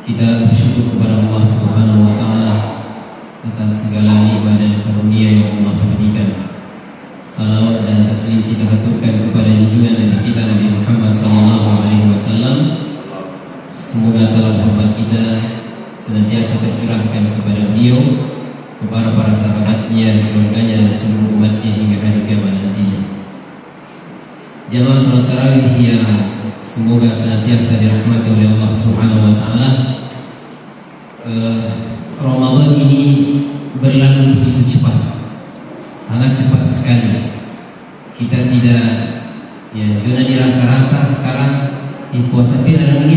Kita bersyukur kepada Allah Subhanahu wa taala atas segala nikmat dan karunia yang Allah berikan. Salawat dan taslim kita haturkan kepada junjungan Nabi kita Nabi Muhammad sallallahu alaihi wasallam. Semoga salam hormat kita senantiasa tercurahkan kepada beliau, kepada para sahabatnya, keluarganya dan seluruh umatnya hingga hari kiamat nanti. Jamaah salat tarawih yang semoga senantiasa dirahmati oleh Allah Subhanahu wa taala. Ramadan ini berlalu begitu cepat, sangat cepat sekali. Kita tidak sudah dirasa-rasa sekarang di puasa tidak ada 19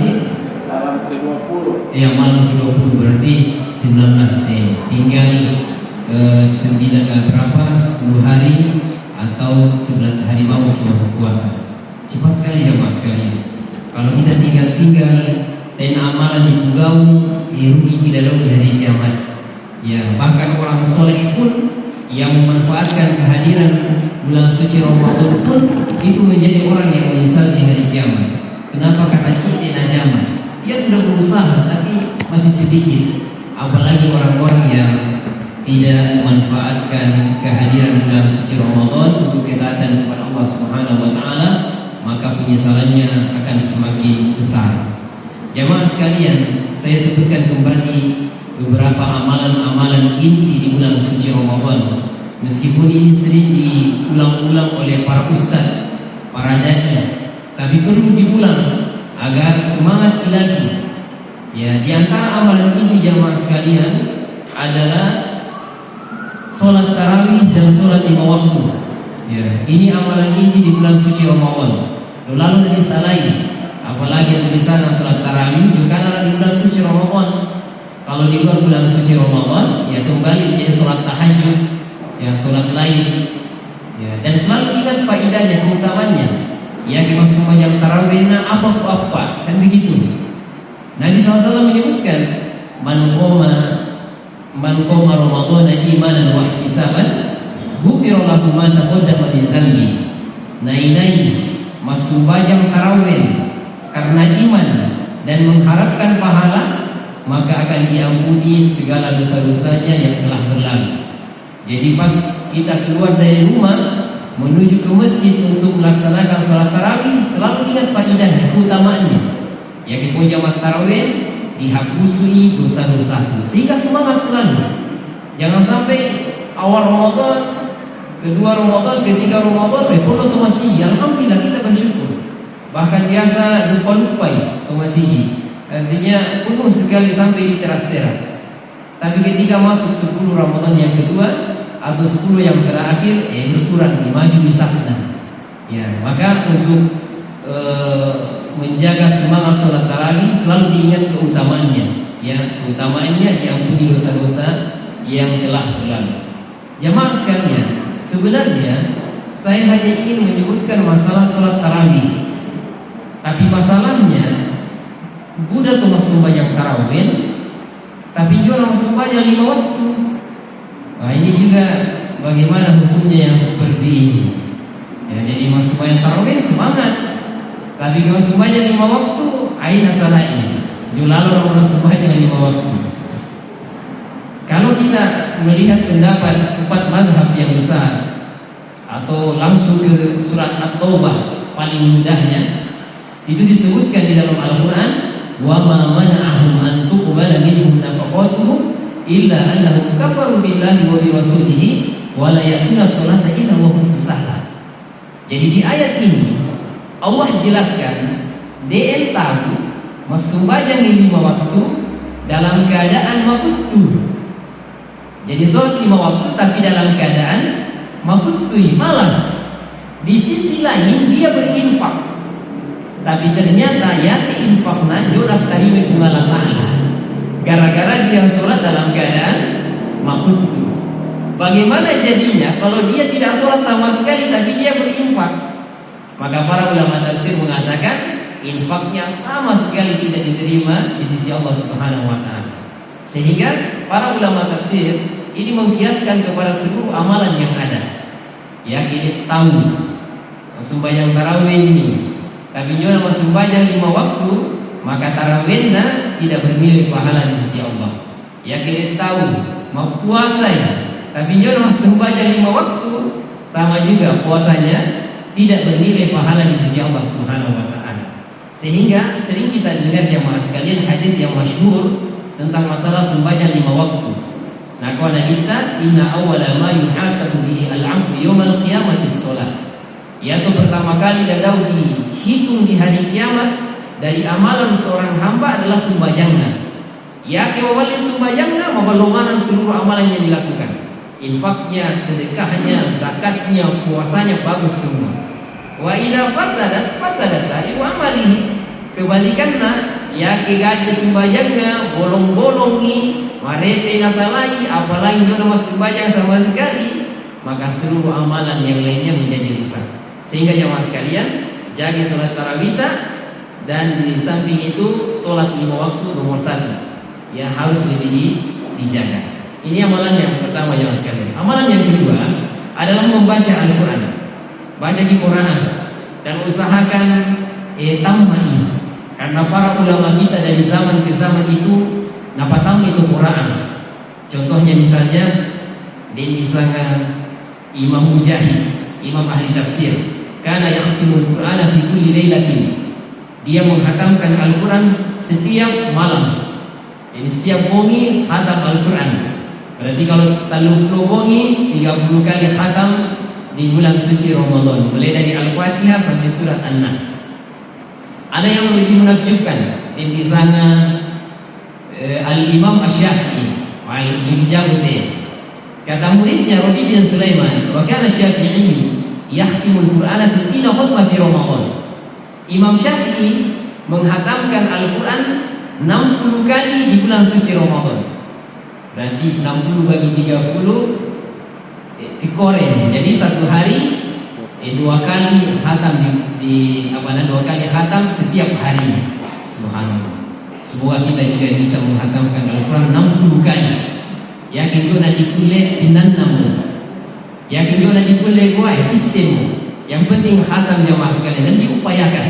nih. Malam ke-20. Malam ke-20 berarti 19 nih. Tinggal 10 hari atau 11 hari mau kita puasa. Cepat sekali ya Mas sekali. Kalau kita tinggal dan amalan di pulau, rugi tidak di hari kiamat. Ya, bahkan orang soleh pun yang memanfaatkan kehadiran bulan suci Ramadan pun itu menjadi orang yang menyesal di hari kiamat. Kenapa kata citi najama? Dia sudah berusaha tapi masih sedikit. Apalagi orang-orang yang tidak memanfaatkan kehadiran bulan suci Ramadan untuk ketaatan kepada Allah Subhanahu wa taala, maka penyesalannya akan semakin besar. Jamaah sekalian, saya sebutkan kembali beberapa amalan-amalan inti di bulan suci Ramadan. Meskipun ini sering diulang-ulang oleh para ustaz, para dai, tapi perlu diulang agar semangat lagi. Ya, di antara amalan inti jamaah sekalian adalah sholat tarawih dan sholat 5 waktu. Ya, ini amalan inti di bulan suci Ramadan. Lalu disalahi. Apalagi di sana sholat tarawih juga adalah di bulan suci Ramadan. Kalau di luar bulan suci Ramadan, ya kembali menjadi sholat tahajud, ya sholat lain. Ya, dan selalu ingat faedahnya, keutamaannya. Ya kita sembahyang tarawih apa kan begitu. Nabi SAW menyebutkan man qoma Ramadan imanan wa ihtisaban ghufira lahu ma taqaddama min dhanbi. Nai masumbayang tarawih karena iman dan mengharapkan pahala, maka akan diampuni segala dosa-dosanya yang telah berlalu. Jadi pas kita keluar dari rumah menuju ke masjid untuk melaksanakan sholat tarawih, selalu ingat faedahnya, keutamaannya. Ya kita jamaah tarawih dihapusi dosa-dosa, sehingga semangat selalu. Jangan sampai awal Ramadan, kedua Ramadan, ketiga Ramadan, perlu tuh masih. Alhamdulillah kita bersyukur. Bahkan biasa lupa-lupa ya masih. Artinya penuh sekali sampai di teras-teras. Tapi ketika masuk 10 Ramadan yang kedua atau 10 yang terakhir, berkurang, maju di sana. Ya, maka untuk menjaga semangat sholat tarawih selalu diingat keutamaannya. Ya, keutamaannya diampuni dosa-dosa yang telah berlalu. Jamaah sekalian, sebenarnya saya hanya ingin menyebutkan masalah sholat tarawih. Tapi masalahnya Buddha tuh sembahyang tarawih, tapi juga sembahyang 5 waktu. Nah ini juga bagaimana hukumnya yang seperti ini. Ya, jadi mas sembahyang tarawih semangat, tapi kalau sembahyang 5 waktu, aina salahnya. Lalu orang sembahyang 5 waktu. Kalau kita melihat pendapat 4 mazhab yang besar, atau langsung ke surat At-Taubah paling mudahnya, itu disebutkan di dalam Al-Quran, wa ma mana'ahum an tuqbala minhum nafaqatuhum illa annahum kafaru billahi wa bi rasulihi wa la ya'tuna sholata illa wa hum kusala. Jadi di ayat ini Allah jelaskan DN tahu sembahyang 5 waktu dalam keadaan makutu. Jadi sholat 5 waktu tapi dalam keadaan makutu, malas. Di sisi lain dia berinfak. Tapi ternyata ya infakna jodoh tadi pengalaman. Gara-gara dia sholat dalam keadaan makutu. Bagaimana jadinya kalau dia tidak sholat sama sekali tapi dia berinfak? Maka para ulama tafsir mengatakan infaknya sama sekali tidak diterima di sisi Allah Subhanahu wa taala. Sehingga para ulama tafsir ini mengkiaskan kepada seluruh amalan yang ada. Ya, kita tahu sembahyang tarawih ini tapi nyo nama sembahyang 5 waktu, maka tarawihna tidak bernilai pahala di sisi Allah. Ya kita tahu mau puasa ya, tapi nyo nama sembahyang 5 waktu, sama juga puasanya tidak bernilai pahala di sisi Allah Subhanahu wa taala. Sehingga sering kita dengar jamaah sekalian hadis yang masyhur tentang masalah sembahyang 5 waktu. Nah, qala kita inna awwala ma yuhasabu bihi al-'abdu yaumal qiyamati shalah. Yaitu pertama kali dadau dihitung di hari kiamat dari amalan seorang hamba adalah sembahyangnya. Ya kewali sembahyangnya mabalomanan seluruh amalan yang dilakukan. Infaknya, sedekahnya, zakatnya, puasanya bagus semua. Wa idza fasada sa'iru amalihi. Kebalikannya, ya kegaji sembahyangnya bolong-bolongi, marete nasalai, apalagi dia nama sembahyang sama sekali, maka seluruh amalan yang lainnya menjadi rusak. Sehingga jamaah sekalian, jaga sholat tarawih dan di samping itu sholat 5 waktu nomor 1 yang harus lebih dijaga. Ini amalan yang pertama jamaah sekalian. Amalan yang kedua adalah membaca Al-Quran, baca di Quran dan usahakan tambahin. Karena para ulama kita dari zaman ke zaman itu napatam itu Quran. Contohnya misalnya di misalnya Imam Mujahid, Imam ahli tafsir, karena yakhtimul Quran fi kulli lailatin. Dia menghatamkan Al-Quran setiap malam. Jadi setiap bongi khatam Al-Quran. Berarti kalau 30 bongi 30 kali khatam di bulan suci Ramadan, mulai dari Al-Fatihah sampai surat An-Nas. Ada yang lebih menakjubkan di sana Al-Imam Asy-Syafi'i, lebih jauh deh. Kata muridnya Rabi bin Sulaiman, wa kana Syafi'i yahtimul Qur'ana 60 khutbah fi Ramadan. Imam Syafi'i menghatamkan Al-Quran 60 kali di bulan suci Ramadan. Berarti 60 bagi 30 dikoren. Jadi satu hari 2 kali khatam dua kali khatam setiap hari. Subhanallah. Semoga kita juga bisa menghatamkan Al-Quran 60 kali. Yakin jo nanti kuliah dinannamu. Yakin jo nanti kuliah gua isimu. Yang penting khatam jamaah sekalian dan diupayakan.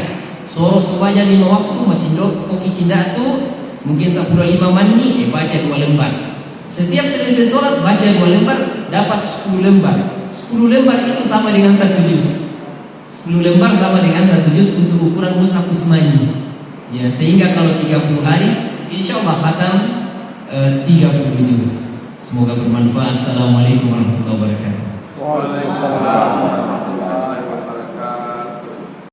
Soro sebanyak 5 waktu macindok koki cinda tu mungkin 10 mandi baca 2 lembar. Setiap selesai sholat baca 2 lembar dapat 10 lembar. 10 lembar itu sama dengan 1 juz. 10 lembar sama dengan 1 juz untuk ukuran mushaf Utsmani. Ya, sehingga kalau 30 hari insyaallah khatam 30 juz. Semoga bermanfaat. Assalamualaikum warahmatullahi wabarakatuh. Waalaikumsalam.